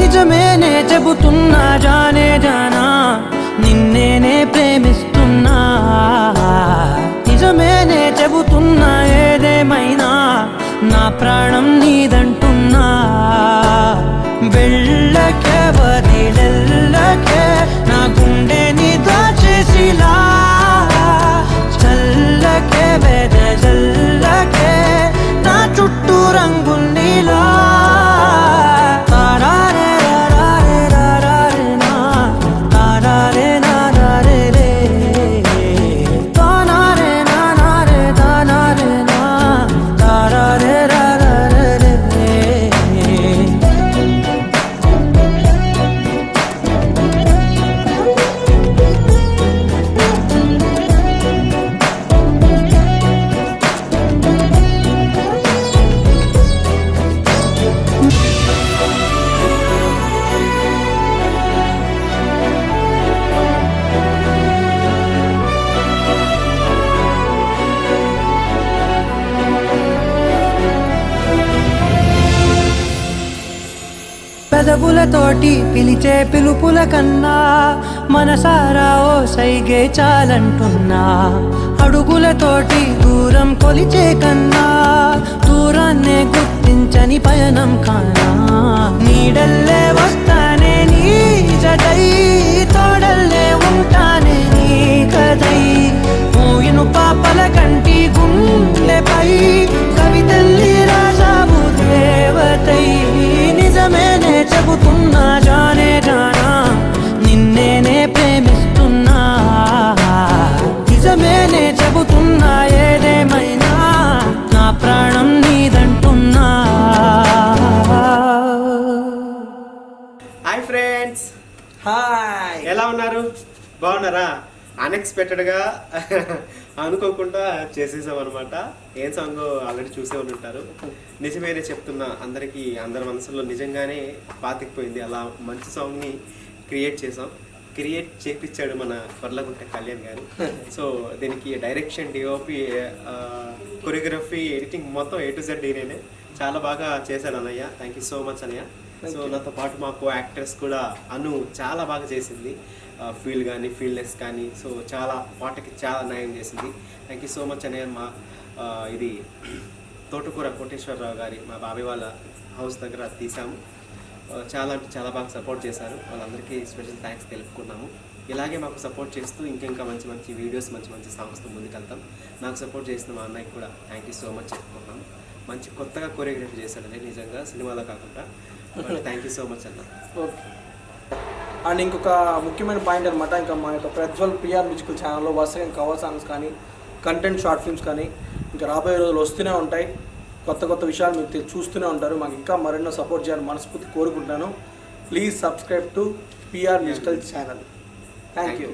నిజమేనే చెబుతున్నా జానే జానా నిన్నేనే ప్రేమిస్తున్నా నిజమేనే చెబుతున్నా ఏదేమైనా నా ప్రాణం నీదంటున్నా వెళ్ళకే వదిలెళ్ళకే నా గుండెని దాచేసిలా చల్లకే వెదజల్లకే నా చుట్టూ రంగుల్నిలా పెదవులతోటి పిలిచే పిలుపుల కన్నా మనసారా ఓ సైగే చాలంటున్నా అడుగులతోటి దూరం కొలిచే కన్నా దూరాన్నే గుర్తించని పయనం కానా నీడల్లే వస్తానే నీ జటై తోడల్లే ఉంటానే నీ కదై మూయిను పాపల కంటి గుండెపై కవితల్లి రాజావు దేవతై నిజమేనే చెబుతున్నా జానే జానా నిన్నేనే ప్రేమిస్తున్నా నిజమేనే చెబుతున్నా ఏదేమైనా నా ప్రాణం నీదంటున్నా. హాయ్ ఫ్రెండ్స్, హాయ్, ఎలా ఉన్నారు? బాగున్నారా? అన్ఎక్స్పెక్టెడ్గా అనుకోకుండా చేసేసాం అనమాట. ఏం సాంగ్ ఆల్రెడీ చూసే ఉంటారు. నిజమేనే చెప్తున్నా అందరికీ అందరి మనసులో నిజంగానే పాతికిపోయింది. అలా మంచి సాంగ్ని క్రియేట్ చేసాం. క్రియేట్ చేపించాడు మన కొర్లగుంట కళ్యాణ్ గారు. సో దీనికి డైరెక్షన్, డిఓపి, కొరియోగ్రఫీ, ఎడిటింగ్ మొత్తం A to Z నేనే. చాలా బాగా చేశాడు అన్నయ్య. థ్యాంక్ యూ సో మచ్ అన్నయ్య. సో నాతో పాటు మాకు యాక్టర్స్ కూడా అను చాలా బాగా చేసింది. ఫీల్ కానీ ఫీల్నెస్ కానీ సో చాలా పాటకి చాలా న్యాయం చేసింది. థ్యాంక్ యూ సో మచ్ అన్నయ్య. మా ఇది తోటకూర కోటేశ్వరరావు గారి మా బాబాయ్ వాళ్ళ హౌస్ దగ్గర తీసాము. చాలా అంటే చాలా బాగా సపోర్ట్ చేశారు. వాళ్ళందరికీ స్పెషల్ థ్యాంక్స్ తెలుపుకున్నాము. ఇలాగే మాకు సపోర్ట్ చేస్తూ ఇంకా మంచి మంచి వీడియోస్, మంచి మంచి సాంగ్స్తో ముందుకెళ్తాం. నాకు సపోర్ట్ చేసిన మా అన్నయ్యకి కూడా థ్యాంక్ యూ సో మచ్ చెప్పుకున్నాము. మంచి కొత్తగా కొరియోగ్రఫీ చేశాడండి, నిజంగా సినిమాలో కాకుండా. థ్యాంక్ యూ సో మచ్ అన్న. ఓకే. అండ్ ఇంకొక ముఖ్యమైన పాయింట్ అనమాట, ఇంకా మా యొక్క ప్రజ్వల్ పిఆర్ మ్యూజికల్ ఛానల్లో వరుసగా కవర్ సాంగ్స్ కానీ కంటెంట్ షార్ట్ ఫిల్మ్స్ కానీ ఇంకా రాబోయే రోజులు వస్తూనే ఉంటాయి. కొత్త విషయాలు మీరు చూస్తూనే ఉంటారు. మాకు ఇంకా మరెన్నో సపోర్ట్ చేయాలని మనస్ఫూర్తి కోరుకుంటున్నాను. Please subscribe to PR musical channel. Thank you.